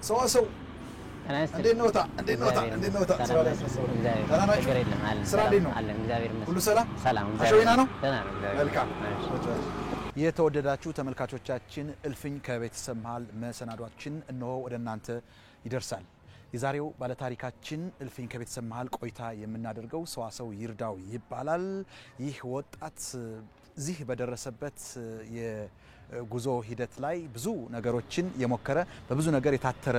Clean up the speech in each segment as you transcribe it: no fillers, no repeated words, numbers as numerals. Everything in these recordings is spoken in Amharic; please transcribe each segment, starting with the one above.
ሰው እንዴት ነውታ ስራ ላይ ተሰው ስራ እንዴት ነው ሁሉ ሰላም አሸወይና ነው መልካም የተወደዳችሁ ተመልካቾቻችን እልፍኝ ከቤተሰብ መሃል መሰናዷችን እነሆ ወደ እናንተ ይደርሳል የዛሬው ባለ ታሪካችን እልፍኝ ከቤተሰብ መሃል ቆይታ የምናደርገው ሰዋሰው ይርዳው ይባላል ይህ ወጣት እዚህ በደረሰበት የጉዞ ሂደት ላይ ብዙ ነገሮችን የሞከረ በብዙ ነገር የታተረ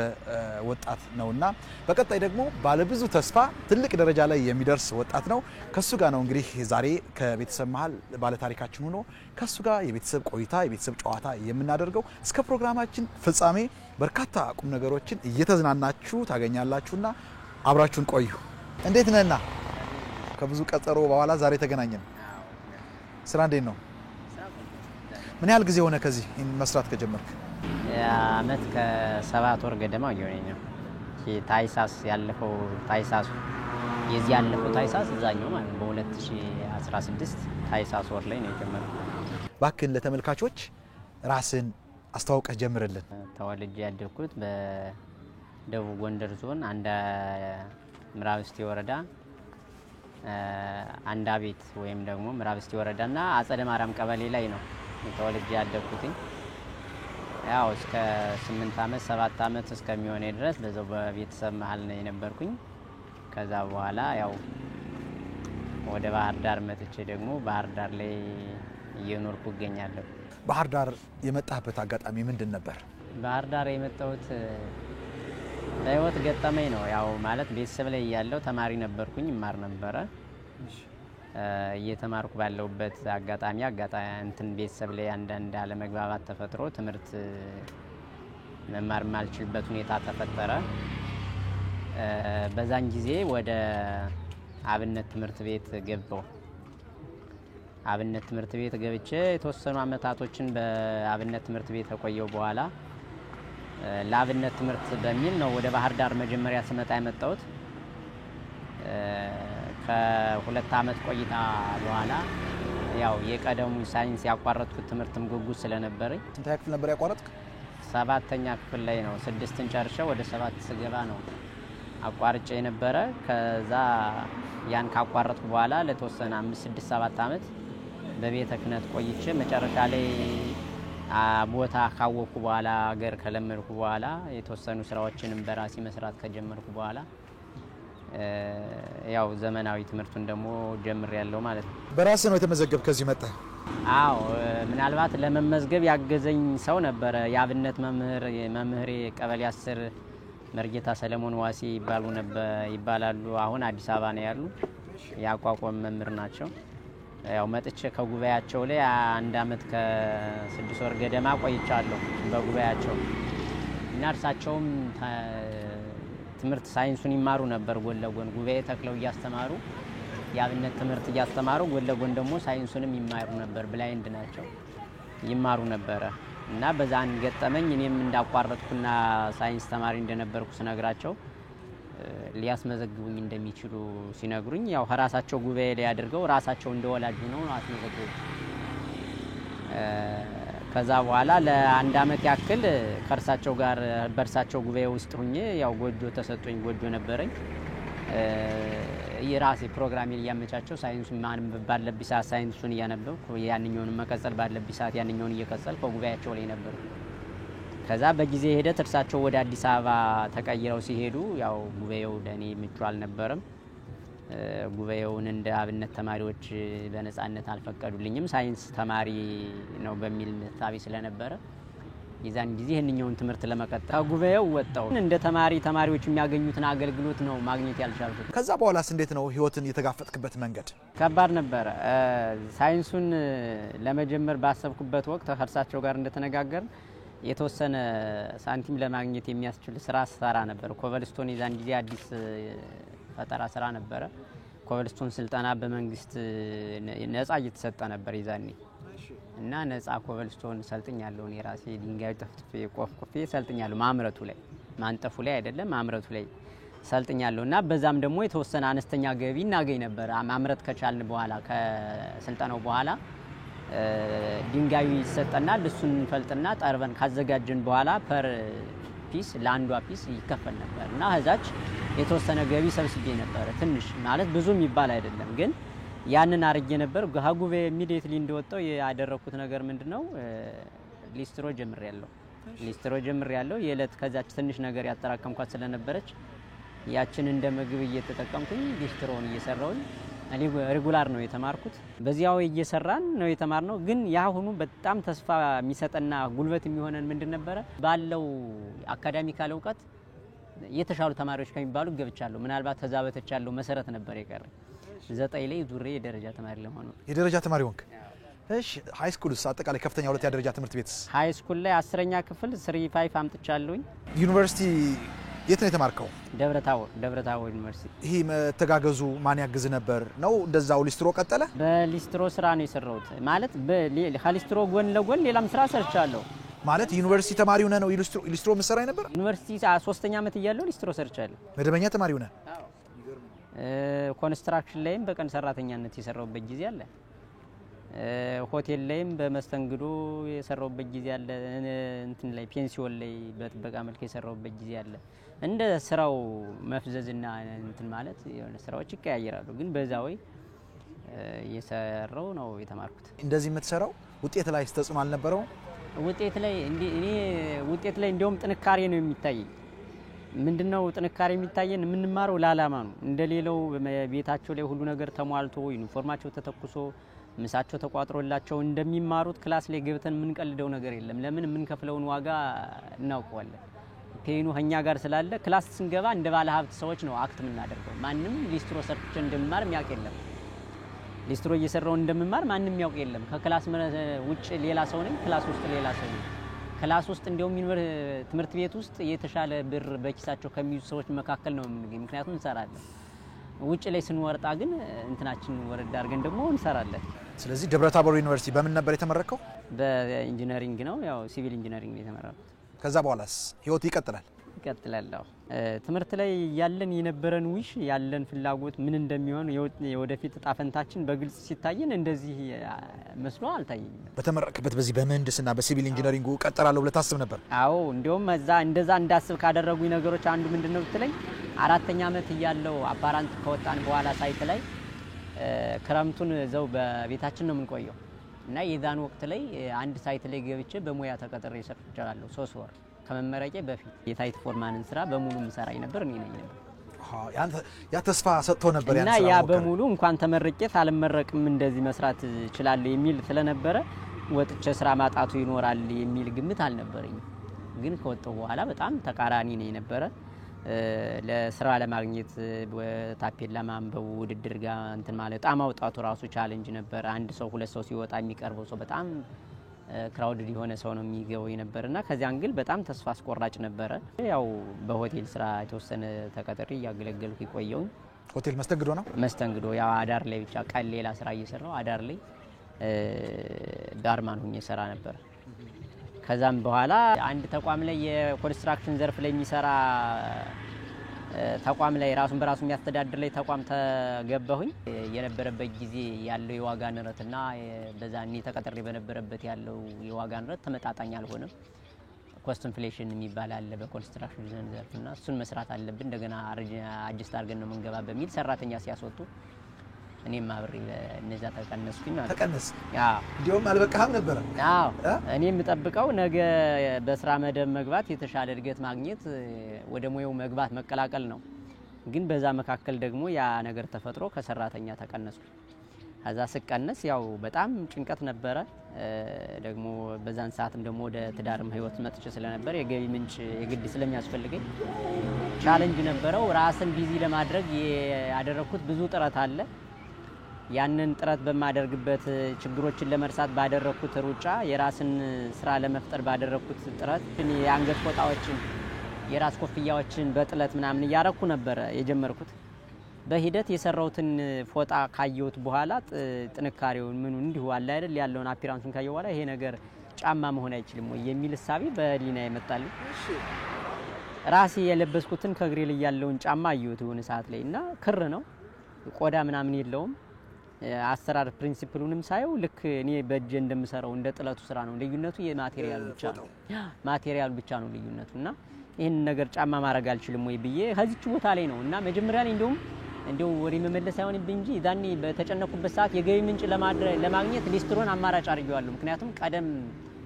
ወጣት ነውና በቀጣይ ደግሞ ባለ ብዙ ተስፋ ትልቅ ደረጃ ላይ የሚደርስ ወጣት ነው ከሱ ጋር ነው እንግዲህ ዛሬ ከቤተሰብ መሃል ባለ ታሪካችን ሆኖ ከሱ ጋር የቤተሰብ ቆይታ የቤተሰብ ጨዋታ የምናደርገው እስከ ፕሮግራማችን ፍጻሜ በርካታ ቁም ነገሮችን እየተዝናናችሁ ታገኛላችሁና አብራችሁን ቆዩ እንዴት ነህና ከብዙ ቀጠሮ በኋላ ዛሬ ተገናኘን ስራ እንዴት ነው ምን ያህል ጊዜ ሆነ ከዚህ መስራት ከጀመርክ አመት ከ7 ወር ገደማ ይሆነኝ ነው ታይሳስ ያለፈው ታይሳስ የዚህ ያለፈው ታይሳስ እዛኛው ማለት በ2016 ታይሳስ ወር ላይ ነው የጀመረው ባክን ለተመልካቾች ራስን አስተዋውቀህ ጀምርልን ተወልጄ ያደግኩት በደቡብ ጎንደር ዞን አንዳ ምዕራብ እስቴ ወረዳ አንዳ ቤት ወይም ደግሞ ምዕራብ እስቴ ወረዳና አጸደ ማርያም ቀበሌ ላይ ነው ተወልጄ ያደግኩት ያው እስከ 8 አመት 7 አመት እስከሚሆነ ድረስ በዛው በቤተሰብ መሃል ነው የነበርኩኝ ከዛ በኋላ ያው ወደ ባህር ዳር መጥቼ ደግሞ ባህር ዳር ላይ እየኖርኩ እገኛለሁ ባህር ዳር የመጣህበት አጋጣሚ ምንድን ነበር ባህር ዳር የመጣሁት ለህይወት ገጠመኝ ነው ያው ማለት ቤተሰብ ላይ ያለው ተማሪ ነበርኩኝ ማር ነበረ እየተማርኩ ባለውበት አጋጣሚ እንትን ቤተሰብ ላይ አንዳንድ አለመግባባት ተፈጥሮ ትምህርት መማር ማልችልበት ሁኔታ ተፈጠረ በዛን ጊዜ ወደ አብነት ትምህርት ቤት ገባሁ አብነት ትምህርት ቤት ገብቼ የተወሰኑ አመታቶችን በአብነት ትምህርት ቤት ተቆየው በኋላ ለአብነት ትምህርት በሚል ነው ወደ ባህር ዳር መጀመሪያ ስመጣ የመጣሁት ከ2 አመት ቆይታ በኋላ ያው የቀደሙ ሳይንስ ያቋረጥኩት ትምህርትም ጉጉት ስለነበረኝ ስንተኛ ክፍል ነበር ያቋረጥክ 7ኛ ክፍል ላይ ነው 6ን ጨርሼ ወደ 7 ስገባ ነው አቋርጬ የነበረ ከዛ ያን ካቋረጥኩ በኋላ ለተወሰነ 5 6 7 አመት በቤተ ክህነት ቆይቼ መጨረሻ ላይ ቦታ ካወቅኩ በኋላ ሀገር ከለመድኩ በኋላ የተወሰኑ ስራዎችንም በራሴ መስራት ከጀመርኩ በኋላ ያው ዘመናዊ ትምህርቱን ደግሞ ጀምሬያለሁ ማለት ነው በራስ ነው የተመዘገብ ከዚህ መጣ አዎ ምናልባት ለመመዝገብ ያገዘኝ ሰው ነበር ያብነት መምህር ቀበሌ 10 መርጌታ ሰለሞን ዋሲ ይባላሉ አሁን አዲስ አበባ ነው ያሉ ያቋቋም መምህር ናቸው ያው መጥቼ ከጉባኤያቸው ላይ 1 አመት ከ6 ወር ገደማ ቆይቻለሁ በጉባኤያቸው እና እርሳቸውም ትምህርት ሳይንሱን ይማሩ ነበር ጎን ለጎን ጉባኤ ተክለው ያስተማሩ ያብነት ትምህርት ያስተማሩ ጎን ለጎን ደግሞ ሳይንሱንም ይማሩ ነበር ብላይንድ ናቸው ይማሩ ነበር እና በዛን ገጠመኝ እኔም እንዳቋረጥኩና ሳይንስ ተማሪ እንደነበርኩ ስነግራቸው ሊያስመዘግቡኝ እንደሚችሉ ሲነግሩኝ ያው ራሳቸው ጉባኤ ላይ አድርገው ራሳቸው እንደወላጅ ነው አስመዘግቡ ከዛ በኋላ ለ1 አመት ያክል ከርሳቸው ጋር በርሳቸው ጉባኤ ውስጥ ሆኜ ያው ጎጆ ተሰጥቶኝ ጎጆ ነበረኝ የራሴ ፕሮግራሚንግ ያመቻቸው ሳይንሱን ማንም ባለብኝ ሰዓት ሳይንሱን ያነበብኩ ያንኛውን መቀጠል ባለብኝ ሰዓት ያንኛውን እየቀጠልኩ ጉባኤያቸው ላይ ነበር ከዛ በጊዜ ሄደት እርሳቸው ወደ አዲስ አበባ ተቀይረው ሲሄዱ ያው ጉባኤው ለኔ ምቹ አልነበረም ጉባኤውን እንደ አብነት ተማሪዎች በነጻነት አልፈቀዱልኝም ሳይንስ ተማሪ ነው በሚል ታቢ ስለነበረ ይዛን ጊዜ የነኛውን ትምህርት ለመቀጠል ጉባኤው ወጣው እንደ ተማሪዎች የሚያገኙትን አገልግሎት ነው ማግኘት ያልቻልኩት ከዛ በኋላስ እንዴት ነው ህይወትን የተጋፈጥክበት መንገድ ከባድ ነበር ሳይንሱን ለመጀመር ባሰብኩበት ወቅት ከርሳቸው ጋር እንደተነጋገር የተወሰነ ሳንቲም ለማግኘት የሚያስችል ስራ ሰራ ነበር ኮቨልስቶን ይዛን ጊዜ አዲስ ፈጠራ ስራ ነበር ኮቨልስቶን ስልጠና በመንግስት ነፃ እየተሰጠ ነበር ይዛኔ እና ነፃ ኮቨልስቶን ሰልጥኛለሁ የራሴ ድንጋይ ጠፍጥፌ ቆፍቆፌ ሰልጥኛለሁ ማምረቱ ላይ ማንጠፉ ላይ አይደለም ማምረቱ ላይ ሰልጥኛለሁና በዛም ደግሞ የተወሰነ አነስተኛ ገቢ እናገኝ ነበር ማምረት ከቻልን በኋላ ከስልጠናው በኋላ ድንጋዩ ይሰጠናል እሱን ፈልጥና ጠርበን ካዘጋጀን በኋላ ፐር ፒስ ለአንዷ ፒስ ይከፈል ነበር እና ህዛች የተወሰነ ገቢ ሰብስቤ ነበር ትንሽ ማለት ብዙ የሚባል አይደለም ግን ያንን አርጌ ነበር ሀጉቤ ኢሚዲየትሊ እንደወጣው ያደረኩት ነገር ምንድነው ሊስትሮ ጀምሬያለሁ የለት ከዛች ትንሽ ነገር ያጠራቀምኳት ስለነበረች ያችን እንደ ምግብ እየተጠቀምኩኝ ሊስትሮን እየሰራውኝ ሬጉላር ነው የተማርኩት በዚያው እየሰራን ነው የተማርነው ግን ያ ሆኖ በጣም ተስፋ የሚሰጠና ጉልበት የሚሆነን ምንድን ነበር ባለው አካዳሚካል ዕውቀት የተሻሉ ተማሪዎች ከሚባሉ ገብቻለሁ ምናልባት ተዛ በተቻለው መሰረት ነበር የቀረ 9 ላይ ዙሬ የደረጃ ተማሪ ለሆነ የደረጃ ተማሪ ሆንክ እሺ ሃይ ስኩልስ አጠቃላይ ከፍተኛ ሁለተኛ ደረጃ ትምህርት ቤት ሃይ ስኩል ላይ 10ኛ ክፍል 35 አምጥቻለሁኝ ዩኒቨርሲቲ የት ነው የተማርከው ደብረታቦር ዩኒቨርሲቲ ይሄ መተጋገዙ ማን ያግዝ ነበር ነው እንደዛው ሊስትሮ ቀጠለ በሊስትሮ ስራ ነው የሰራሁት ማለት በሊስትሮ ጎን ለጎን ሌላም ስራ ሰርቻለሁ ማለት ዩኒቨርሲቲ ተማሪ ሆነ ነው ሊስትሮ መስራይ ነበር ዩኒቨርሲቲ 3ኛ ዓመት እያለሁ ሊስትሮ ሰርቻለሁ መደበኛ ተማሪ ሆነ ኮንስትራክሽን ላይም በቀን ሰራተኛነት የሰራሁበት ጊዜ አለ ሆቴል ላይም በመስተንግዶ የሰራሁበት ጊዜ አለ እንትን ላይ ፔንሲዮን ላይ በጥበቃ መልክ የሰራሁበት ጊዜ አለ እንደ ስራው መፍዘዝና እንትን ማለት የሆነ ስራዎች ይቀያየራሉ ግን በዛው የሰራው ነው የተማርኩት እንደዚህ የምትሰራው ውጤት ላይ ተጽዕኖ አልነበረው ውጤት ላይ እንደውም ጥንካሬ ነው የሚታየኝ ምንድነው ጥንካሬ የሚታየን የምንማረው ለዓላማ ነው እንደሌለው ቤታቸው ላይ ሁሉ ነገር ተሟልቶ ዩኒፎርማቸው ተተኩሶ ምሳቸው ተቋጥሮላቸው እንደሚማሩት ክላስ ላይ ገብተን ምን ቀልደው ነገር የለም ለምን ምን ከፍለውን ዋጋ እናውቀዋለን ፔኑ ሀኛ ጋር ስላለ ክላስ ስንገባ እንደ ባለ ሀብት ሰዎች ነው አክት የምናደርገው ማንንም ሊስትሮ ሰርች እንደምማር የሚያውቅ የለም ሊስትሮ እየሰራው እንደምማር ማንንም ያውቅ የለም ከክላስ ውጭ ሌላ ሰው ነኝ ክላስ ውስጥ ሌላ ሰው ነኝ ክላስ ውስጥ እንደውም ትምህርት ቤት ውስጥ የተሻለ ብር በኪሳቸው ከሚይዙ ሰዎች መካከል ነው የምንገኝ ምክንያቱም እንሰራለን ውጭ ላይ ስንወርጣ ግን እንትናችን ወረድ አድርገን ደግሞ እንሰራለን ስለዚህ ደብረታቦር ዩኒቨርሲቲ በምን ነበር የተመረከው በኢንጂነሪንግ ነው ያው ሲቪል ኢንጂነሪንግ ነው የተመረኩት ከዛ በኋላስ ህይወት ይቀጥላል ትምህርት ላይ ያለን የነበረን ዊሽ ያለን ፍላጎት ምን እንደሚሆን የወደፊት ጣፈንታችን በግልጽ ሲታየን እንደዚህ መስሎ አልታየኝም በተመረከበት በዚህ በመህንድስና በሲቪል ኢንጂነሪንግ ቀጥላለሁ ብለ ታስብ ነበር አዎ እንደውም እንደዛ እንዳስብ ካደረጉኝ ነገሮች አንዱ ምንድነው ብትለኝ 4ኛ ዓመት ያለው አፓራንት ከወጣን በኋላ ሳይት ላይ ክረምቱን ዘው በቤታችን ነው የምንቆየው እና የዛን ወቅት ላይ አንድ ሳይት ላይ ገብቼ በሙያ ተቀጥሬ ሰርቻለሁ 3 ወር ከመመረቄ በፊት የሳይት ፎርማንን ስራ በሙሉ ምሰራይ ነበር እኔ ነኝ ነበር ያ ተስፋ ሰጥቶ ነበር እና ያ በሙሉ እንኳን ተመረቄ ሳልመረቅም እንደዚህ መስራት ይችላል የሚል ስለነበረ ወጥቼ ስራ ማጣቱ ይኖራል የሚል ግምት አልነበረኝም ግን ከወጣው በኋላ በጣም ተቃራኒ ነኝ ነበር ለስራ ለማግኘት ታፔላ ማንበቡ ውድድር ጋር እንትን ማለት ጣም አውጣቱ ራሱ ቻሌንጅ ነበር አንድ ሰው ሁለት ሰው ሲወጣ የሚቀርበው ሰው በጣም ክራውድድ የሆነ ሰው ነው የሚገበው ነበርና ከዚያ አንግል በጣም ተስፋ አስቆራጭ ነበር ያው በሆቴል ስራ የተወሰነ ተቀጥሬ ያገለገልኩ ይቆየው ሆቴል መስተንግዶ ያው አዳር ላይ ብቻ ቀን ሌላ ስራ እየሰራው አዳር ላይ ባርማን ሆኜ ሰራ ነበር ከዛም በኋላ አንድ ተቋም ላይ የኮንስትራክሽን ዘርፍ ላይ የሚሰራ ተቋም ላይ ራሱን በራሱ የሚያስተዳድር ላይ ተቋም ተገበሁኝ የነበረበት ጊዜ ያለው የዋጋ ንረትና በዛኔ ተቀጥሬ በነበረበት ያለው የዋጋ ንረት ተመጣጣኝ አልሆነም ኮስት ኢንፍሌሽን የሚባል አለ በኮንስትራክሽን ዘርፍና እሱን መስራት አለብን እንደገና አጅስት አድርገን ነው መንገባ በሚል ሰራተኛ ሲያስወጡ እኔም አብሬ እነዛ ተቀነስኩኝ ማለት ተቀነስ እንዲያውም አልበቃህም ነበር አዎ እኔም ተጠብቀው ነገ በስራ መደብ መግባት የተሻለ እድገት ማግኘት ወደ ሞየው መግባት መቀላቀል ነው ግን በዛ መካከል ደግሞ ያ ነገር ተፈጥሮ ከሰራተኛ ተቀነስኩ አዛ ስቀነስ ያው በጣም ጭንቀት ነበር ደግሞ በዛን ሰዓትም ደግሞ ወደ ትዳርም ህይወት መጥቼ ስለነበር የገቢ ምንጭ የግድ ስለሚያስፈልገኝ ቻሌንጅ ነበረው ራስን ቢዚ ለማድረግ ያደረኩት ብዙ ጥረት አለ ያንን ጥረት በማደርግበት ችግሮችን ለመርሳት ባደረኩት ሩጫ የራስን ስራ ለመፍጠር ባደረኩት ጥረት የአንገት ፎጣዎችን የራስ ኮፍያዎችን በጥለት ምናምን ያረኩ ነበር የጀመርኩት በሂደት የሰራውትን ፎጣ ካየሁት በኋላ ጥንካሬውን ምኑ እንዲሁ አለ አይደል ያለውን አፒራንሱን ካየው በኋላ ይሄ ነገር ጫማ መሆን አይችልም ወይ የሚል ሐሳቢ በሊና ይመጣል ራሴ የለበስኩትን ከግሬ ላይ ያለውን ጫማ አየሁት የሆነ ሰዓት ላይ እና ክር ነው ቆዳ ምናምን የለውም አሰራር ፕሪንሲፕሉንም ሳይው ልክ እኔ በእጄ እንደምሰራው እንደ ጥለቱ ስራ ነው ልዩነቱ የማቴሪያል ብቻ ነው ልዩነቱና ይሄን ነገር ጫማ ማረግ አልችልም ወይ ብዬ ከዚች ቦታ ላይ ነው እና መጀመሪያ ላይ እንደው ወሬ መመለስ አይሆንብኝ እንጂ ዛኔ በተጨነቁበት ሰዓት የገቢ ምንጭ ለማግኘት ሊስትሮን አማራጭ አድርጌዋለሁ። ምክንያቱም ቀደም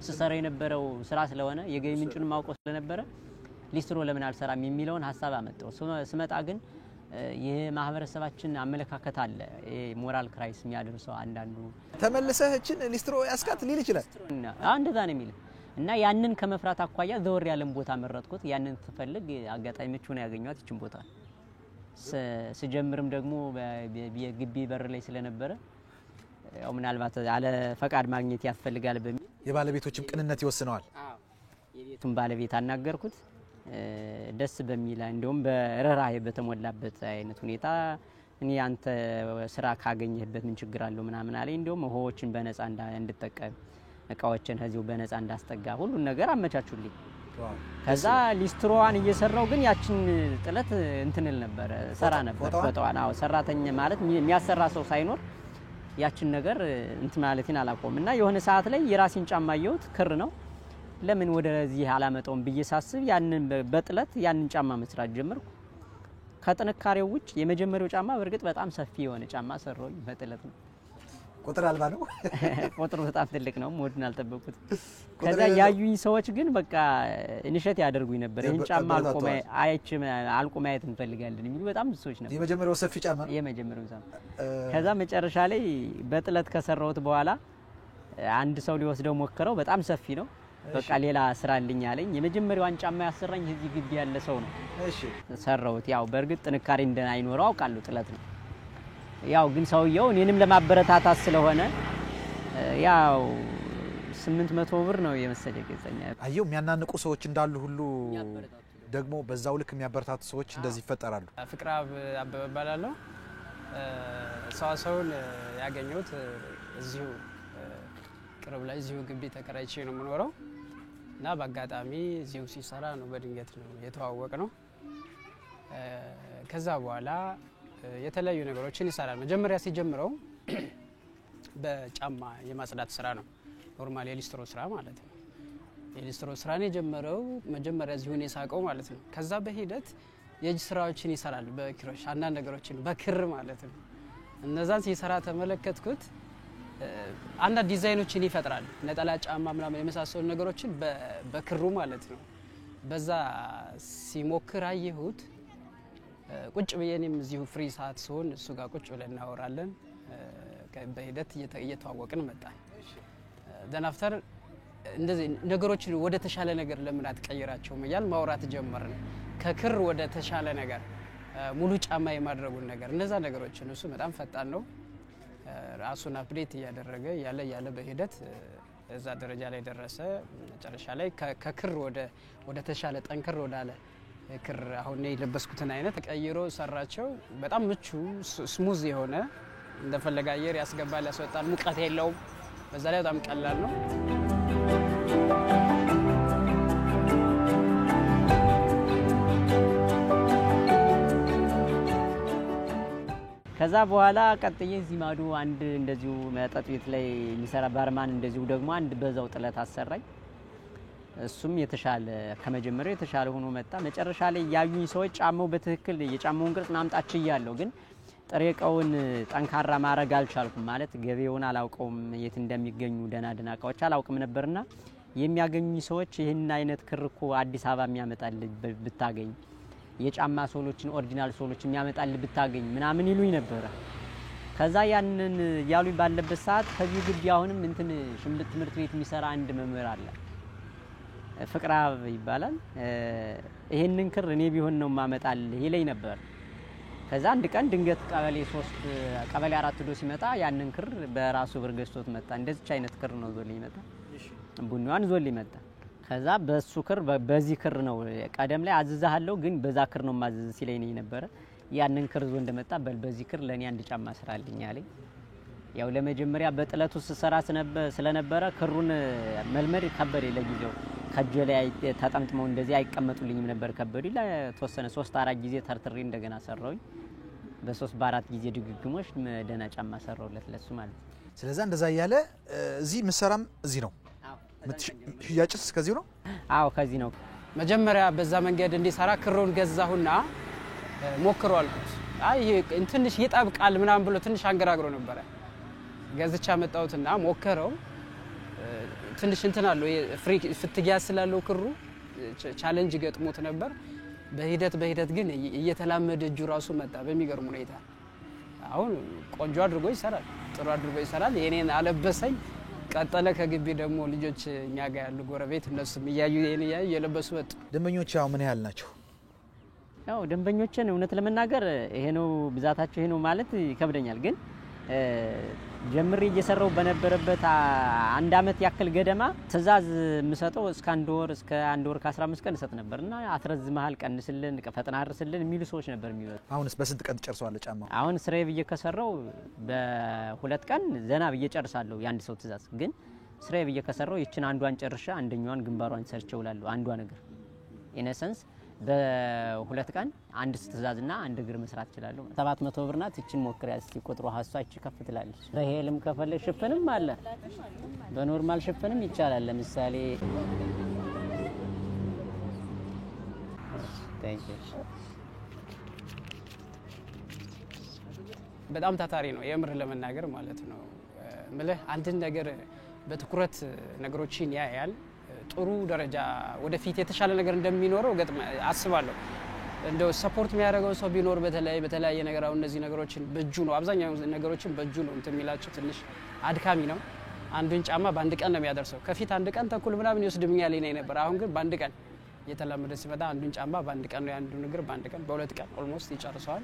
ስሰራ የነበረው ስራ ስለሆነ የገቢ ምንጩን ማውቀው ስለነበረ ሊስትሮ ለምን አልሰራም የሚለውን ሐሳብ አመጣው። ስመጣ ግን ይሄ ማህበረሰባችን አመለካከት አለ ሞራል ክራይስ የሚያደርሰው አንዳንዱ ተመለሰህችን ሊስትሮ ያስካት ሊል ይችላል እንደዛ ነው የሚል እና ያንን ከመፍራት አኳያ ዘወር ያለን ቦታ መረጥኩት። ያንን ተፈልግ አጋጣሚ ምቹ ነው ያገኘኋት እቺን ቦታ ስጀምርም ደግሞ የግቢ በር ላይ ስለነበረ ያው ምናልባት አለ ፈቃድ ማግኘት ያስፈልጋል በሚል የባለቤቶችም ቅንነት ይወስነዋል። የቤቱን ባለቤት አናገርኩት ደስ በሚል እንደውም በረራይ በተሞላበት አይነት ሁኔታ እኔ አንተ ስራ ካገኘህበት ምን ችግር አለው ምናምን አለኝ። እንደውም ሆዎችን በነፃ እንድጠቀም እቃዎችን ከዚሁ በነፃ እንዳስጠጋ ሁሉን ነገር አመቻቹልኝ። ከዛ ሊስትሮዋን እየሰራው ግን ያችን ጥለት እንትንል ነበር ሰራ ነበር ፎቶዋን ሰራተኛ ማለት የሚያሰራ ሰው ሳይኖር ያችን ነገር እንትን ማለቴን አላቆምና የሆነ ሰዓት ላይ የራሴን ጫማ አየሁት ክር ነው ለምን ወደዚህ አላመጣውም ብዬ ሳስብ ያንን በጥለት ያንን ጫማ መስራት ጀመርኩ። ከጥንካሬው ውጭ የመጀመሪያው ጫማ በርግጥ በጣም ሰፊ የሆነ ጫማ ሰራሁኝ በጥለት ነው። ቁጥር አልባ ነው ቁጥሩ በጣም ትልቅ ነው ሞድን አልጠበቁት። ከዛ ያዩኝ ሰዎች ግን በቃ እንሸት ያደርጉኝ ነበር ይሄን ጫማ አልቆማየት እንፈልጋለን የሚሉ በጣም ብዙ ሰዎች ነበር። የመጀመሪያው ሰፊ ጫማ የመጀመሪያው ጫማ ከዛ መጨረሻ ላይ በጥለት ከሰራሁት በኋላ አንድ ሰው ሊወስደው ሞከረው በጣም ሰፊ ነው በቃ ሌላ ስራ አለኝ አለኝ። የመጀመሪያው ጫማ ያሰራኝ እዚህ ግቢ ያለ ሰው ነው። እሺ ሰራሁት ያው በርግጥ ጥንካሬ እንደናይኖረው አውቃለሁ ጥለት ነው ያው ግን ሰውየው እኔንም ለማበረታታት ስለሆነ ያው 800 ብር ነው የመሰለኝ ገዛኛ። አየው የሚያናንቁ ሰዎች እንዳሉ ሁሉ ደግሞ በዛው ልክ የሚያበረታቱ ሰዎች እንደዚህ ይፈጠራሉ። ፍቅራብ አበበ ባላለው ሰዋሰውን ያገኘሁት እዚሁ ቅርብ ላይ እዚሁ ግቢ ተከራይቼ ነው የምኖረው እና በአጋጣሚ እዚሁ ሲሰራ ነው በድንገት ነው የተዋወቅ ነው። ከዛ በኋላ የተለያዩ ነገሮችን ይሰራል። መጀመሪያ ሲጀምረው በጫማ የማጽዳት ስራ ነው ኖርማል የሊስትሮ ስራ ማለት ነው። የሊስትሮ ስራ ነው የጀመረው መጀመሪያ እዚሁ ነው የሳቀው ማለት ነው። ከዛ በሂደት የእጅ ስራዎችን ይሰራል በኪሮሽ አንዳንድ ነገሮችን በክር ማለት ነው። እነዛን ሲሰራ ተመለከትኩት። አንዳንድ ዲዛይኖችን ይፈጥራል ነጠላ ጫማ ምናምን የመሳሰሉ ነገሮችን በክሩ ማለት ነው። በዛ ሲሞክር አየሁት። ቁጭ ብዬንም እዚሁ ፍሪ ሰዓት ሲሆን እሱ ጋር ቁጭ ብለን እናወራለን። በሂደት እየተዋወቅን መጣን። ዘን አፍተር እንደዚህ ነገሮችን ወደ ተሻለ ነገር ለምን አትቀይራቸውም እያል ማውራት ጀመርን። ከክር ወደ ተሻለ ነገር ሙሉ ጫማ የማድረጉን ነገር እነዛ ነገሮችን እሱ በጣም ፈጣን ነው ራሱን አፕዴት ያደረገ ያለ በሂደት እዛ ደረጃ ላይ ደረሰ። መጨረሻ ላይ ከክር ወደ ተሻለ ጠንከር ወዳለ ክር አሁን ነው የለበስኩትን አይነት ቀይሮ ሰራቸው። በጣም ምቹ ስሙዝ የሆነ እንደፈለገ አየር ያስገባል ያስወጣል ሙቀት የለውም። በዛ ላይ በጣም ቀላል ነው። ከዛ በኋላ ቀጥዬ እዚህ ማዱ አንድ እንደዚሁ መጠጥ ቤት ላይ የሚሰራ ባርማን እንደዚሁ ደግሞ አንድ በዛው ጥለት አሰራኝ። እሱም የተሻለ ከመጀመሪያው የተሻለ ሆኖ መጣ። መጨረሻ ላይ ያዩኝ ሰዎች ጫማው በትክክል የጫማውን ቅርጽ ማምጣት ችያለሁ ግን ጥሬቀውን ጠንካራ ማረግ አልቻልኩም። ማለት ገበያውን አላውቀውም የት እንደሚገኙ ደና እቃዎች አላውቅም ነበርና የሚያገኙኝ ሰዎች ይሄን አይነት ክር እኮ አዲስ አበባ የሚያመጣል ብታገኝ የጫማ ሶሎችን ኦሪጂናል ሶሎችን የሚያመጣል ብታገኝ ምናምን ይሉኝ ነበር። ከዛ ያንን ያሉኝ ባለበት ሰዓት ከዚህ ግቢ አሁንም እንትን ሽምብት ትምህርት ቤት የሚሰራ አንድ መምህር አለ ፍቅራብ ይባላል። ይሄንን ክር እኔ ቢሆን ነው ማመጣል ይለኝ ነበር። ከዛ አንድ ቀን ድንገት ቀበሌ 4 ዶ ሲመጣ ያንን ክር በራሱ ብር ገዝቶት መጣ። እንደዚህ አይነት ክር ነው ዞልኝ መጣ ቡናዋን ዞልኝ መጣ። ከዛ በሱ ክር በዚህ ክር ነው ቀደም ላይ አዝዛለሁ ግን በዛ ክር ነው ማዝዝ ሲለኝ ነበር። ያንን ክር ዞ እንደመጣ በዚህ ክር ለኔ አንድ ጫማ ስራልኝ አለኝ። ያው ለመጀመሪያ በጥለቱ ስሰራ ስለነበረ ክሩን መልመድ ከበደ ለጊዜው ከጀለ ተጠምጥመው እንደዚህ አይቀመጡልኝም ነበር ከበዱ ለተወሰነ 3-4 ጊዜ ተርትሬ እንደገና ሰራውኝ። በ3 በ4 ጊዜ ድግግሞሽ ደና ጫማ ሰራውለት ለሱ ማለት። ስለዚህ እንደዛ ያለ እዚህ ምሰራም እዚህ ነው ሽያጭስ ከዚህ ነው? አዎ ከዚህ ነው። መጀመሪያ በዛ መንገድ እንዲሰራ ክሩን ገዛሁና ሞክሮ አልኩት አይ ትንሽ ይጣብቃል ምናምን ብሎ ትንሽ አንገራግሮ ነበር ገዝቻ መጣውትና ሞከረው ትንሽ እንትን አለው ፍሪ ፍትጊያ ስላለው ክሩ ቻሌንጅ ገጥሞት ነበር በሂደት ግን እየተላመደ እጁ ራሱ መጣ በሚገርም ሁኔታ አሁን ቆንጆ አድርጎ ይሰራል ጥሩ አድርጎ ይሰራል የኔን አለበሰኝ ቀጠለ ከግቢ ደግሞ ልጆች እኛ ጋር ያሉ ጎረቤት እነሱም ያዩ የለበሱ ወጥ ደንበኞች ያው ምን ያህል ናቸው ያው ደንበኞችን እውነት ለመናገር ይሄ ነው ብዛታቸው ይሄ ነው ማለት ይከብደኛል ግን ጀምሪ እየሰራው በነበረበት አንድ አመት ያክል ገደማ ትዛዝ ምሰጠው እስከ 1 ወር ከ15 ቀን ሰጥ ነበርና አትረዝመሃል ቀንስልን ፈጥና አርስልን የሚሉ ሰዎች ነበር የሚወጡ አሁንስ በስንት ቀን ጨርሰዋል ጫማው አሁን ስራዬ ብዬ ከሰራው በ2 ቀን ዘና ብዬ ጨርሳለሁ ያንድ ሰው ትዛዝ ግን ስራዬ ብዬ ከሰራው ይችን አንዷን ጨርሻ አንደኛዋን ግንባሯን ሰርቼውላለሁ አንዷ ነገር ኢነሰንስ በ2 ቀን አንድ ትዛዝና አንድ እግር መስራት ይችላልው 700 ብር ናት እቺን ሞክሪያ እስቲ ቁጥሩ ሀሳች ከፍትላለች በሄልም ከፈለ ሽፍንም አለ በኖርማል ሽፍንም ይቻላል ለምሳሌ በጣም ታታሪ ነው የምር ለመናገር ማለት ነው ማለት አንድ ነገር በትኩረት ነገሮችን ያያል ጥሩ ደረጃ ወደፊት የተሻለ ነገር እንደሚኖረው ገጥማ አስባለሁ እንደው ሰፖርት የሚያደርገው ሰው ቢኖር በተለያየ ነገር አሁን እነዚህ ነገሮችን በእጁ ነው አብዛኛው ነገሮችን በእጁ ነው እንደሚላቸው ትንሽ አድካሚ ነው አንዱን ጫማ በአንድ ቀን ነው የሚያደርሰው ከፊት አንድ ቀን ተኩል ምናምን ይወስድብኛል ይኔ ነበር አሁን ግን በአንድ ቀን የተላመደ ሲመጣ አንዱን ጫማ በአንድ ቀን ነው አንዱን እግር በአንድ ቀን በ2 ቀን ኦልሞስት ይጨርሳል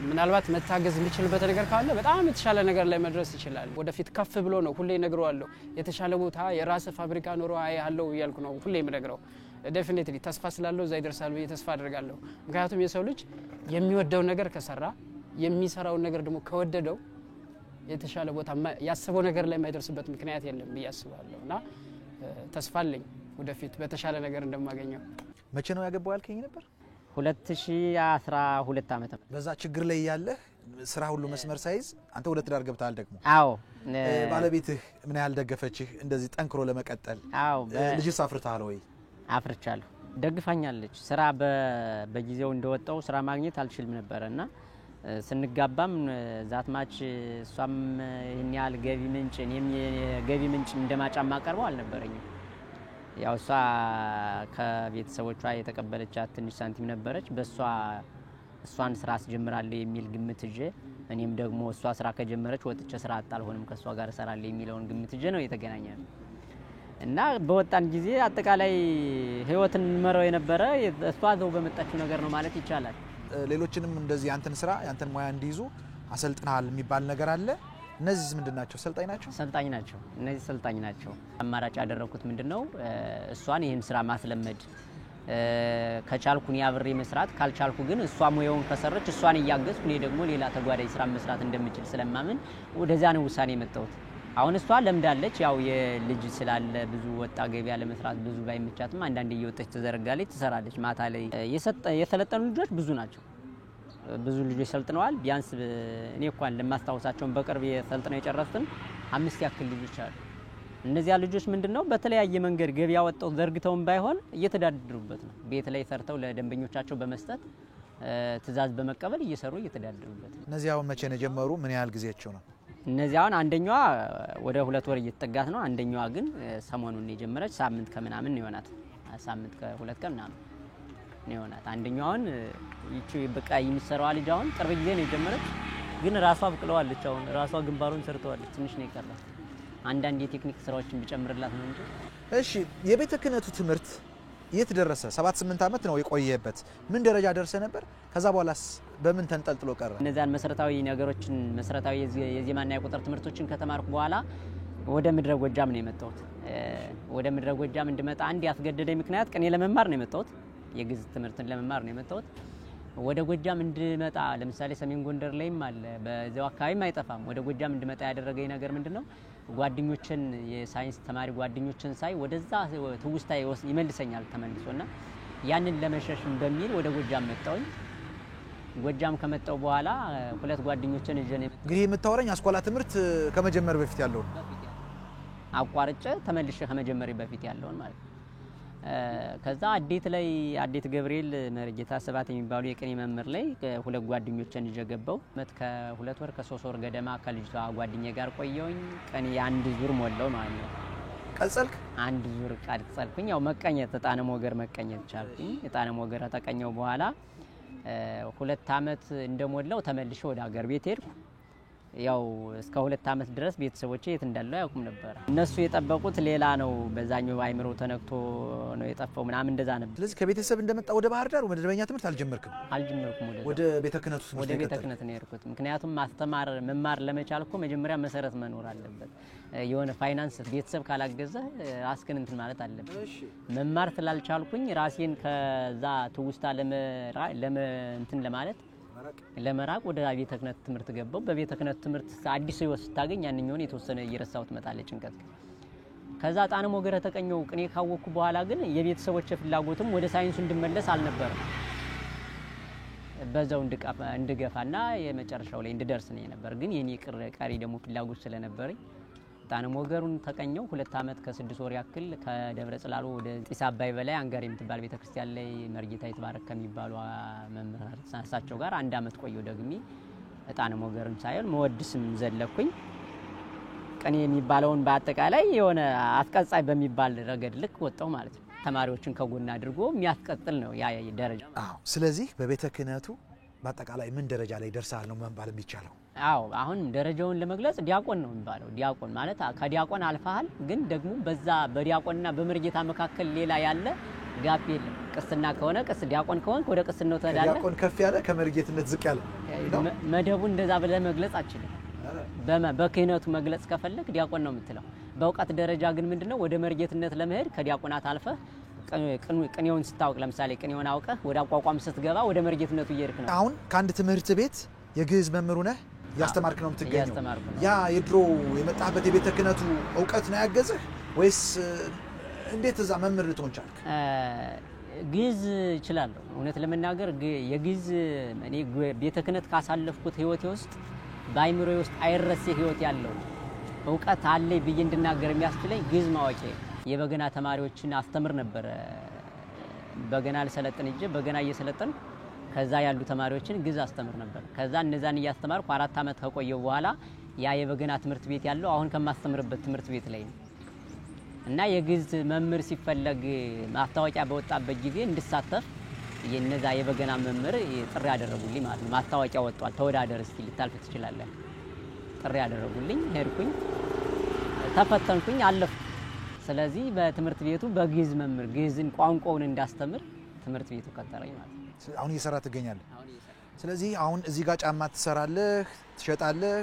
ምናልባት መታገዝ የሚችልበት ነገር ካለ በጣም የተሻለ ነገር ላይ መድረስ ይችላል ወደፊት ከፍ ብሎ ነው ሁሌ ነግረዋለሁ የተሻለ ቦታ የራስ ፋብሪካ ኖሮ ያለው ይልኩ ነው ሁሌ ምነግረው ዴፊኒትሊ ተስፋ ስላለው እዛ ይደርሳል ብዬ ተስፋ አደርጋለሁ ምክንያቱም የሰው ልጅ የሚወደው ነገር ከሰራ የሚሰራው ነገር ደግሞ ከወደደው የተሻለ ቦታ ያሰበው ነገር ላይ ማይደርስበት ምክንያት የለም ብዬ አስባለሁና ተስፋ አለኝ ወደፊት በተሻለ ነገር እንደማገኘው መቼ ነው ያገባው ያልከኝ ነበር 2012 አመት በዛ ችግር ላይ ያለ ስራ ሁሉ መስመር ሳይዝ አንተ ወደ ትዳር ገብታል ደግሞ አዎ ባለቤትህ ምን ያህል ደገፈችህ እንደዚህ ጠንክሮ ለመቀጠል አዎ ልጅስ አፍርታል ወይ አፍርቻለሁ ደግፋኛለች ስራ በጊዜው እንደወጣው ስራ ማግኘት አልችልም ነበርና ስንጋባም ዛትማች እሷም ይሄን ያህል ገቢ ምንጭ እኔም የገቢ ምንጭ እንደማጫማ ቀርበው አልነበረኝም ያው ከቤተሰቦቿ የተቀበለቻት ትንሽ ሳንቲም ነበረች እሷን ስራ አስጀምራለሁ የሚል ግምት እጄ እኔም ደግሞ እሷ ስራ ከጀመረች ወጥቼ ስራ አጣልሆንም ከሷ ጋር እሰራለሁ የሚለውን ግምት እጄ ነው የተገናኘነው እና በወጣን ጊዜ አጠቃላይ ህይወትን መረው የነበረ እሷ ዘው በመጣችው ነገር ነው ማለት ይቻላል ሌሎችንም እንደዚህ ያንተን ስራ ያንተን ሙያ እንዲይዙ አሰልጥናል የሚባል ነገር አለ እነዚህ ምንድናቸው ሰልጣኝ ናቸው እነዚህ ሰልጣኝ ናቸው አማራጭ ያደረኩት ምንድነው እሷን ይሄን ስራ ማስለመድ ከቻልኩኝ ያብሬ መስራት ካልቻልኩ ግን እሷ ሙያውን ከሰረች እሷን ያያገዝኩ እኔ ደግሞ ሌላ ተጓዳኝ ስራ መስራት እንደምችል ስለማምን ወደዛ ነው ውሳኔ መጣሁት አሁን እሷ ለምዳለች ያው የልጅ ስላለ ብዙ ወጣ ገበያ ለመስራት ብዙ ባይመቻትም አንዳንዴ እየወጣች ተዘረጋለች ትሰራለች ማታ ላይ የሰለጠኑ ልጆች ብዙ ናቸው ብዙ ልጆች ሰልጥነዋል ቢያንስ እኔ እንኳን ለማስታወሳቸው በቅርብ የሰልጥነው የጨረሱትን 5 ያክል ልጆች አሉ እነዚያ ልጆች ምንድነው በተለያየ መንገድ ገበያ ወጣው ዘርግተውም ባይሆን እየተዳደሩበት ነው ቤት ላይ ሰርተው ለደንበኞቻቸው በመስጠት ትዛዝ በመቀበል እየሰሩ እየተዳደሩበት ነው እነዚያው መቼ ነው ጀመሩ ምን ያህል ጊዜያቸው ነው እነዚያውን አንደኛዋ ወደ 2 ወር እየተጠጋት ነው አንደኛዋ ግን ሰሞኑን የጀመረች ሳምንት ከመናምን ይሆናል ሳምንት ከ2 ቀን ምናምን ነው አንደኛውን ይቺ በቃ የሚሰራው ልጅ አሁን ቅርብ ጊዜ ነው የጀመረች ግን ራሷ አብቅለዋለች አሁን ራሷ ግንባሩን ሰርተዋለች ትንሽ ነው የቀረው አንዳንድ የቴክኒክ ስራዎችን ቢጨምርላት ነው እንጂ እሺ የቤተ ክህነቱ ትምህርት የት ደረሰ 7-8 አመት ነው የቆየበት ምን ደረጃ ደርሰ ነበር ከዛ በኋላስ በምን ተንጠልጥሎ ቀረ እነዛን መሰረታዊ ነገሮችን መሰረታዊ የዜማና የቁጥር ትምህርቶችን ከተማርኩ በኋላ ወደ ምድረ ጎጃም ነው የመጣሁት ወደ ምድረ ጎጃም እንድመጣ አንድ ያስገደደኝ ምክንያት ቅኔ ለመማር ነው የመጣሁት የግዕዝ ትምህርትን ለመማር ነው የመጣሁት ወደ ጎጃም እንድመጣ ለምሳሌ ሰሜን ጎንደር ላይም አለ በዛው አካባቢም አይጠፋም ወደ ጎጃም እንድመጣ ያደረገኝ ነገር ምንድነው ጓደኞችን የሳይንስ ተማሪ ጓደኞችን ሳይ ወደዛ ትውስታ ይመልሰኛል ተመልሶና ያንን ለመሸሽም በሚል ወደ ጎጃም መጣሁኝ ጎጃም ከመጣው በኋላ 2 ጓደኞችን እጀኔ እንግዲህ የምታወራኝ አስኳላ ትምህርት ከመጀመር በፊት ያለው አቋርጬ ተመልሼ ከመጀመሪያ በፊት ያለውን ማለት ከዛ አዴት ገብርኤል መርጌታ ሰባት የሚባሉ የቅኔ መምህር ላይ ሁለት ጓደኞችን ይጀገበው ከ2 ወር ከ3 ወር ገደማ ከልጅቷ ጓደኛዬ ጋር ቆየውኝ ቀን አንድ ዙር ሞላው ማለት ነው ቀልጸልክ አንድ ዙር ቀልጸልኩኝ ያው መቀኘት ጣነ ሞገር መቀኘት ቻልኩኝ ጣነ ሞገር ተቀኘው በኋላ 2 አመት እንደሞላው ተመልሼ ወደ ሀገር ቤት ሄድኩ ያው እስከ 2 አመት ድረስ ቤተሰቦቼ የት እንዳለው ያውቁም ነበር እነሱ የጠበቁት ሌላ ነው በዛኛው አይምሮ ተነክቶ ነው የጠፋው ምናምን እንደዛ ነበር ስለዚህ ከቤተሰብ እንደመጣ ወደ ባህር ዳር ወደ መደበኛ ትምህርት አልጀመርኩም ወደ ቤተ ክህነቱ ወደ ቤተ ክህነት ነው የሄድኩት ምክንያቱም መማር ለመቻልኩ መጀመሪያ መሰረት መኖር አለበት የሆነ ፋይናንስ ቤተሰብ ካላገዘ ራስህን እንትን ማለት አለበት መማር ስላልቻልኩኝ ራሴን ከዛ ትውስታ እንትን ለመራቅ ወደ ቤተ ክህነት ትምህርት ገባው በቤተ ክህነት ትምህርት አዲስ ህይወት ስታገኝ ያንኛውን የተወሰነ እየረሳው ትመጣለች ጭንቀት ከዛ ጣነ ሞገር ተቀኘው ቅኔ ካወኩ በኋላ ግን የቤተሰቦቼ ፍላጎትም ወደ ሳይንሱ እንድመለስ አልነበረም በዛው እንድገፋና የመጨረሻው ላይ እንድደርስ ነው ነበር ግን የኔ ቀሪ ደግሞ ፍላጎት ስለነበረኝ ጣነ ሞገሩን ተቀኘው 2 አመት ከ6 ወር ያክል ከደብረ ጽላሎ ወደ ጢስ አባይ በላይ አንጋር የምትባል ቤተክርስቲያን ላይ መርጌታ ይትባረክ ከሚባሉ መምህር ሳሳቸው ጋር 1 አመት ቆየው ደግሜ ጣነ ሞገርን ሳይሆን መወድስም ዘለኩኝ ቀኔ የሚባለውን በአጠቃላይ የሆነ አስቀጻይ በሚባል ረገድ ልክ ወጣው ማለት ነው ተማሪዎችን ከጎና አድርጎ የሚያስቀጥል ነው ያ ደረጃ ስለዚህ በቤተ ክህነቱ በአጠቃላይ ምን ደረጃ ላይ ደርሳል ነው መንባል የሚቻለው አሁን ደረጃውን ለመግለጽ ዲያቆን ነው የሚባለው ዲያቆን ማለት ከዲያቆን አልፋል ግን ደግሞ በዛ በዲያቆንና በመርጌታ መካከል ሌላ ያለ ጋፕ የለም ቅስና ከሆነ ቅስ ዲያቆን ከሆነ ወደ ቅስናው ተዳለ ዲያቆን ከፍ ያለ ከመርጌትነት ዝቅ ያለ መደቡ እንደዛ ብለ መግለጽ አችልም በክህነቱ መግለጽ ከፈለክ ዲያቆን ነው የምትለው በእውቀት ደረጃ ግን ምንድነው ወደ መርጌትነት ለመሄድ ከዲያቆናት አልፈ ቅኔውን ስታውቅ ለምሳሌ ቅኔውን አውቀህ ወደ አቋቋም ስትገባ ወደ መርጌትነቱ እየሄድክ ነው አሁን ከአንድ ትምህርት ቤት የግዕዝ መምህር ነህ ያስተማርክ ነው የምትገኘው ያ የድሮ የመጣበት የቤተ ክህነቱ ዕውቀት ነው ያገዘህ ወይስ እንዴት እዛ መምህር ልትሆን ቻልክ ግዕዝ እችላለሁ እውነት ለመናገር የግዕዝ እኔ ቤተ ክህነት ካሳለፍኩት ህይወቴ ውስጥ ባይምሮዬ ውስጥ አይረሴ ህይወት ያለው ዕውቀት አለ ብዬ እንድናገር የሚያስችለኝ ግዕዝ ማወቄ የበገና ተማሪዎችን አስተምር ነበር በገና ለሰለጠን እንጂ በገና እየሰለጠን ከዛ ያሉ ተማሪዎችን ግዕዝ አስተምር ነበር ከዛ እነዛን እያስተማርኩ 4 አመት ከቆየው በኋላ ያ የበገና ትምህርት ቤት ያለው አሁን ከማስተምርበት ትምህርት ቤት ላይ ነው እና የግዕዝ መምህር ሲፈለግ ማስታወቂያ በወጣበት ጊዜ እንድሳተፍ የነዛ የበገና መምህር ጥሪ ያደረጉልኝ ማለት ነው ማስታወቂያ ወጣው ተወዳደር እስቲ ልታልፍ ትችላለህ ጥሪ ያደረጉልኝ ሄድኩኝ ተፈተንኩኝ አለፍኩ ስለዚህ በትምህርት ቤቱ በግዕዝ መምህር ግዕዝን ቋንቋውን እንዳስተምር ትምህርት ቤቱ ከተረኝ ማለት ነው አሁን እየሰራ ትገኛለህ ስለዚህ አሁን እዚህ ጋር ጫማ ትሰራለህ ትሸጣለህ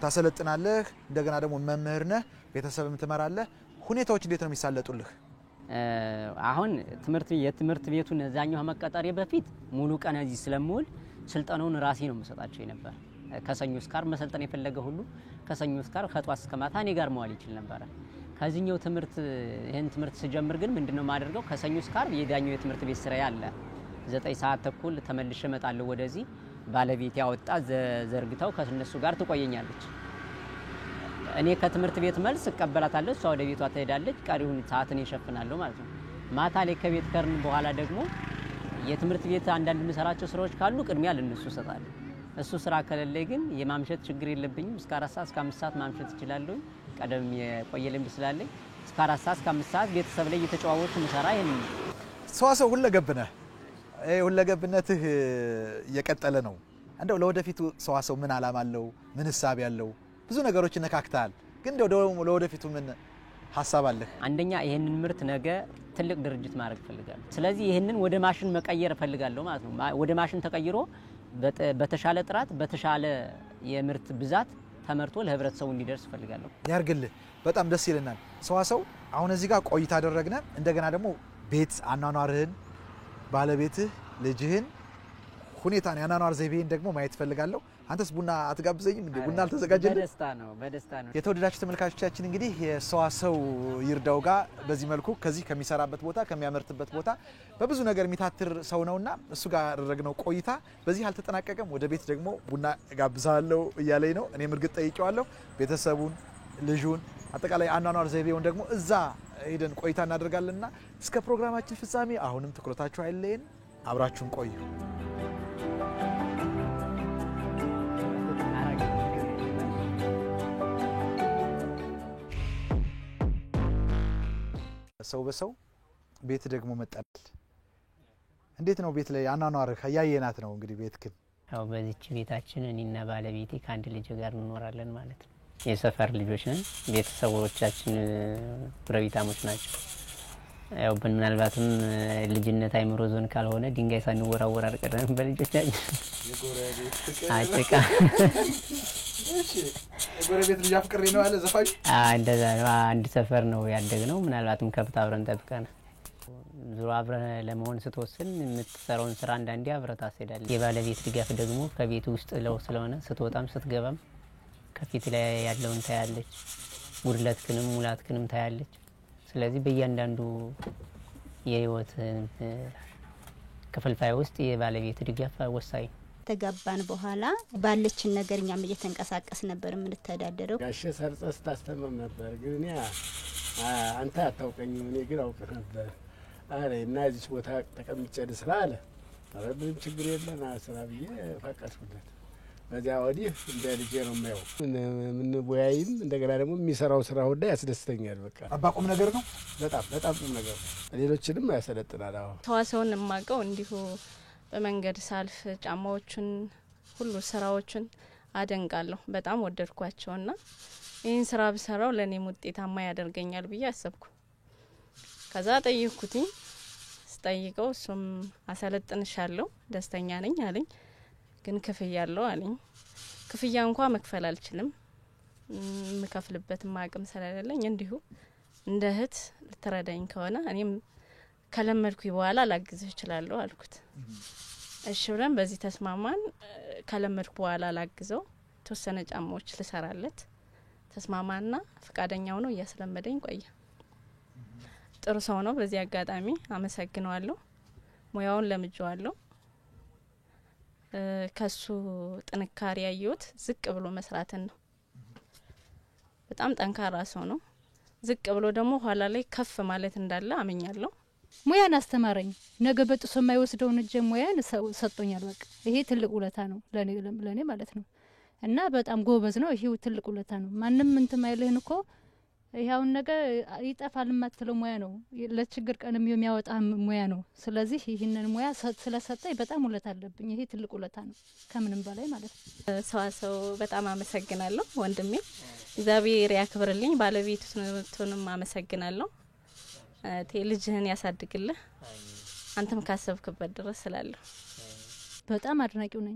ታሰለጥናለህ እንደገና ደግሞ መምህር ነህ ቤተሰብም ትመራለህ ሁኔታዎች እንዴት ነው የሚሳለጡልህ አሁን የትምህርት ቤቱን እዛኛው መቀጠሬ በፊት ሙሉ ቀን እዚህ ስለምውል ስልጠናውን ራሴ ነው መስጣቸው ነበር ከሰኞ እስከ ዓርብ መሰልጠን የፈለገ ሁሉ ከሰኞ እስከ ዓርብ ከጧት እስከ ማታ እኔ ጋር መዋል ይችላል ነበር ከዚህኛው ይሄን ትምህርት ስጀምር ግን ምንድነው ማደርገው ከሰኞ እስከ ዓርብ የዳኛው የትምህርት ቤት ስራ ያለ 9 ሰዓት ተኩል ተመልሼ መጣለሁ ወደዚህ ባለቤት ያወጣ ዘርግታው ከነሱ ጋር ትቆየኛለች እኔ ከትምህርት ቤት መልስ እቀበላታለሁ እሷ ወደ ቤቷ ትሄዳለች ቀሪውን ሰዓትን ይሸፍናለሁ ማለት ነው ማታ ላይ ከቤት ከርን በኋላ ደግሞ የትምህርት ቤት አንዳንድ መሰራቸው ስራዎች ካሉ ቅድሚያ ለነሱ ሰጣለሁ እሱ ስራ ከሌለ ግን የማምሸት ችግር የለብኝም እስከ 4 ሰዓት እስከ 5 ሰዓት ማምሸት ይችላልው ቀደም የቆየለም ስላለኝ እስከ 4 ሰዓት እስከ 5 ሰዓት ቤተሰብ ላይ እየተጫወቱ መሰራ ይሄን ሰዋሰው ሁለገብነህ ሁለገብነትህ እየቀጠለ ነው እንደው ለወደፊቱ ሰዋሰው ምን አላማ አለው ምን ሐሳብ ያለው ብዙ ነገሮች ነካክታል ግን ለወደፊቱ ምን ሐሳብ አለ አንደኛ ይሄንን ምርት ነገ ትልቅ ድርጅት ማድረግ ፈልጋለሁ ስለዚህ ይሄንን ወደ ማሽን መቀየር ፈልጋለሁ ማለት ነው ወደ ማሽን ተቀይሮ በተሻለ ጥራት በተሻለ የምርት ብዛት ተመርቶ ለህብረተሰቡ እንዲደርስ ፈልጋለሁ ያርግልህ በጣም ደስ ይለናል ሰዋሰው አሁን እዚህ ጋር ቆይታ አደረግነ እንደገና ደግሞ ቤት አናኗርህን ባለቤትህ ልጅህን ሁኔታን ያናኗር ዘይቤን ደግሞ ማየት ፈልጋለሁ አንተስ ቡና አትጋብዘኝም እንዴ ቡና አልተዘጋጀልኝ በደስታ ነው የተወደዳችሁ ተመልካቾቻችን እንግዲህ የሰዋሰው ይርዳው ጋር በዚህ መልኩ ከዚህ ከሚሰራበት ቦታ ከሚያመርትበት ቦታ በብዙ ነገር የሚታትር ሰው ነውና እሱ ጋር አደረግነው ቆይታ በዚህ አልተጠናቀቀም ወደ ቤት ደግሞ ቡና ጋብዛለሁ እያለኝ ነው እኔም እርግጥ ጠይቄዋለሁ ቤተሰቡን ልጁን አጠቃላይ አኗኗር ዘይቤውን ደግሞ እዛ ሄደን ቆይታ እናደርጋለንና እስከ ፕሮግራማችን ፍጻሜ አሁንም ትኩረታችሁ አይለየን አብራችሁን ቆዩ ሰው በሰው ቤት ደግሞ መጣል እንዴት ነው ቤት ላይ አኗኗርህ ያያየናት ነው እንግዲህ ቤትክን ያው በዚች ቤታችን እኔና ባለቤቴ ከአንድ ልጅ ጋር እንኖራለን ማለት ነው የሰፈር ልጆች ነን ቤተሰቦቻችን ጎረቤታሞች ናቸው ያው ምናልባትም ልጅነት አይምሮ ዞን ካልሆነ ድንጋይ ሳንወራወር አርቀደን በልጆቻችን አጭቃ እሺ ጎረቤት ልጅ አፍቅሬ ነው አለ ዘፋኝ እንደዛ አንድ ሰፈር ነው ያደግነው ምናልባትም ከብት አብረን ጠብቀን ዙሮ አብረን ለመሆን ስትወስን የምትሰራውን ስራ አንዳንዴ አብረህ ታስሄዳለህ የባለቤት ድጋፍ ደግሞ ከቤት ውስጥ ለው ስለሆነ ስትወጣም ስትገባም ከፊት ላይ ያለውን ታያለች ጉድለትክንም ሙላትክንም ታያለች ስለዚህ በእያንዳንዱ የህይወት ክፍልፋይ ውስጥ የባለቤት ድጋፍ ወሳኝ ተጋባን በኋላ ባለችን ነገርኛም እየተንቀሳቀስ ነበር የምንተዳደረው ጋሽ ሰርጸስ ታስተምር ነበር ግን አንተ አታውቀኝም እኔ ግን አውቅ ነበር አረ እና እዚህ ቦታ ተቀምጬ ልስራ አለ አረ ምንም ችግር የለም አስራ ብዬ ፈቀድኩለት በዚያ ወዲህ እንደ ልጄ ነው የማየው ምን ወያይም እንደገና ደግሞ የሚሰራው ስራ ሁሉ ያስደስተኛል በቃ አባቁም ነገር ነው በጣም ቁም ነገር ሌሎችንም ያሰለጥናል አዎ ተዋሰውን ማቀው እንዲሁ በመንገድ ሳልፍ ጫማዎችን ሁሉ ስራዎችን አደንቃለሁ በጣም ወደድኳቸውና ይህን ስራ ብሰራው ለኔም ውጤታማ ያደርገኛል ብዬ አሰብኩ ከዛ ጠይቅኩትኝ ስጠይቀው እሱም አሰለጥንሻለሁ ደስተኛ ነኝ አለኝ ግን ክፍያለሁ አለኝ ክፍያ እንኳን መክፈል አልችልም ምከፍልበት ማቅም ስለሌለኝ እንዲሁ እንደ እህት ልትረዳኝ ከሆነ እኔም ከለመድኩ በኋላ ላግዝህ እችላለሁ አልኩት እሺ ብለን በዚህ ተስማማን ከለመድኩ በኋላ ላግዘው ተወሰነ ጫማዎች ልሰራለት ተስማማና ፍቃደኛው ነው እያስለመደኝ ቆየ ጥሩ ሰው ነው በዚህ አጋጣሚ አመሰግናለሁ ሙያውን ለምጄዋለሁ ከሱ ጥንካሬ ያየሁት ዝቅ ብሎ መስራትን ነው በጣም ጠንካራ ሰው ነው ዝቅ ብሎ ደግሞ ኋላ ላይ ከፍ ማለት እንዳለ አመኛለሁ ሙያን አስተማረኝ ነገ በጥሶ የማይወስደውን እጀ ሙያን ሰጥቶኛል በቃ ይሄ ትልቅ ውለታ ነው ለኔ ማለት ነው እና በጣም ጎበዝ ነው ይሄው ትልቅ ውለታ ነው ማንንም እንትን ማይልህን እኮ ይሄውን ነገር ይጣፋል ማትለው ሙያ ነው ለችግር ቀንም የሚያወጣ ሙያ ነው ስለዚህ ይሄንን ሙያ ስለሰጠኝ በጣም ውለታ አለብኝ ይሄ ትልቅ ውለታ ነው ከምንም በላይ ማለት ነው ሰው በጣም አመሰግናለሁ ወንድሜ እግዚአብሔር ያክብርልኝ ባለቤቱንም አመሰግናለሁ ልጅህን ያሳድግልህ አንተም ካሰብክበት ድረስ ስላለሁ በጣም አድናቂው ነኝ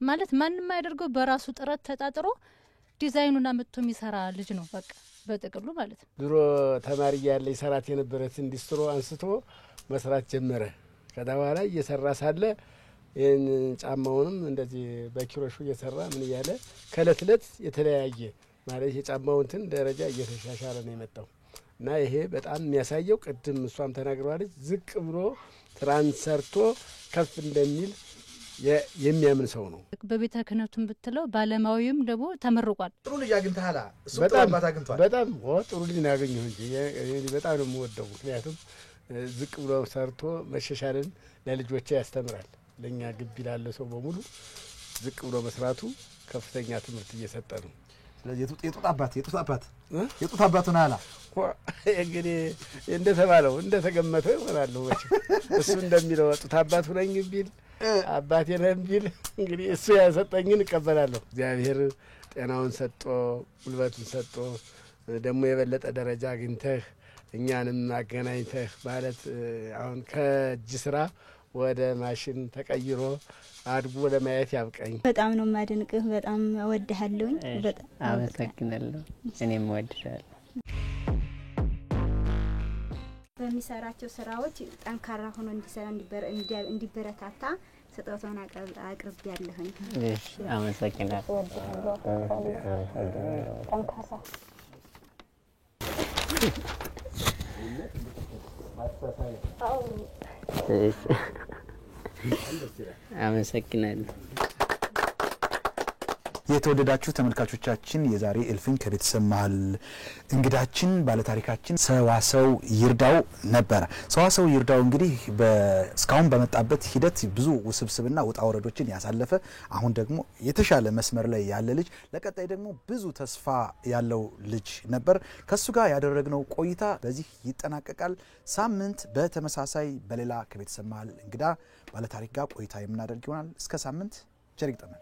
ማለት ማንንም ያደርገው በራሱ ጥረት ተጣጥሮ ዲዛይኑና መጥቶ የሚሰራ ልጅ ነው በቃ በጥቅሉ ማለት ነው ድሮ ተማሪ ያለ ይሰራት የነበረት ኢንዱስትሪ አንስቶ መስራት ጀመረ ከዛ በኋላ እየሰራ ሳለ ጫማውንም እንደዚህ በኪሮሹ እየሰራ ምን ያለ ከለትለት የተለያየ ማለት የጫማውንትን ደረጃ እየተሻሻለ ነው የመጣው እና ይሄ በጣም የሚያሳየው ቅድም እሷም ተናግረዋለች ዝቅ ብሎ ትራንሰርቶ ከፍ እንደሚል የሚያምን ሰው ነው በቤተ ክህነቱም ብትለው ባለማዊም ደግሞ ተመርቋል ጥሩ ልጅ አግኝተሃል እሱ ጥሩ አባት አግኝቷል በጣም ጥሩ ልጅ ነው ያገኘው እንጂ እኔ በጣም ነው የምወደው ምክንያቱም ዝቅ ብሎ ሰርቶ መሸሻልን ለልጆቼ ያስተምራል ለኛ ግቢ ላለ ሰው በሙሉ ዝቅ ብሎ መስራቱ ከፍተኛ ትምህርት እየሰጠ ነው ስለዚህ የጡት አባቱ ናላ እንግዲህ እንደተባለው እንደተገመተው ይሆናል ወጭ እሱ እንደሚለው ጡት አባቱ ነኝ ቢል አባቴ ነኝ ቢል እንግዲህ እሱ ያሰጠኝን እቀበላለሁ እግዚአብሔር ጤናውን ሰጥቶ ጉልበቱን ሰጥቶ ደግሞ የበለጠ ደረጃ አግኝተህ እኛንም አገናኝተህ ማለት አሁን ከእጅ ስራ ወደ ማሽን ተቀይሮ አድጎ ለማየት ያብቀኝ በጣም ነው ማደንቅህ በጣም ወደሃለሁ በጣም አመሰግናለሁ እኔም ወድሻለሁ በሚሰራቸው ስራዎች ጠንካራ ሆኖ እንዲሰራ እንዲበረታታ ስጦታውን አቅርቤያለሁኝ እሺ አመሰግናለሁ ጠንካራ አመሰግናለሁ የተወደዳችሁ ተመልካቾቻችን የዛሬ እልፍኝ ከቤተሰብ መሃል እንግዳችን ባለታሪካችን ሰዋሰው ይርዳው ነበር። ሰዋሰው ይርዳው እንግዲህ እስካሁን በመጣበት ሂደት ብዙ ውስብስብና ወጣ ወረዶችን ያሳለፈ አሁን ደግሞ የተሻለ መስመር ላይ ያለ ልጅ ለቀጣይ ደግሞ ብዙ ተስፋ ያለው ልጅ ነበር። ከሱ ጋር ያደረግነው ቆይታ በዚህ ይጠናቀቃል። ሳምንት በተመሳሳይ በሌላ ከቤተሰብ መሃል እንግዳ ባለታሪክ ጋር ቆይታ የምናደርግ ይሆናል። እስከ ሳምንት ቸር ይግጠመን።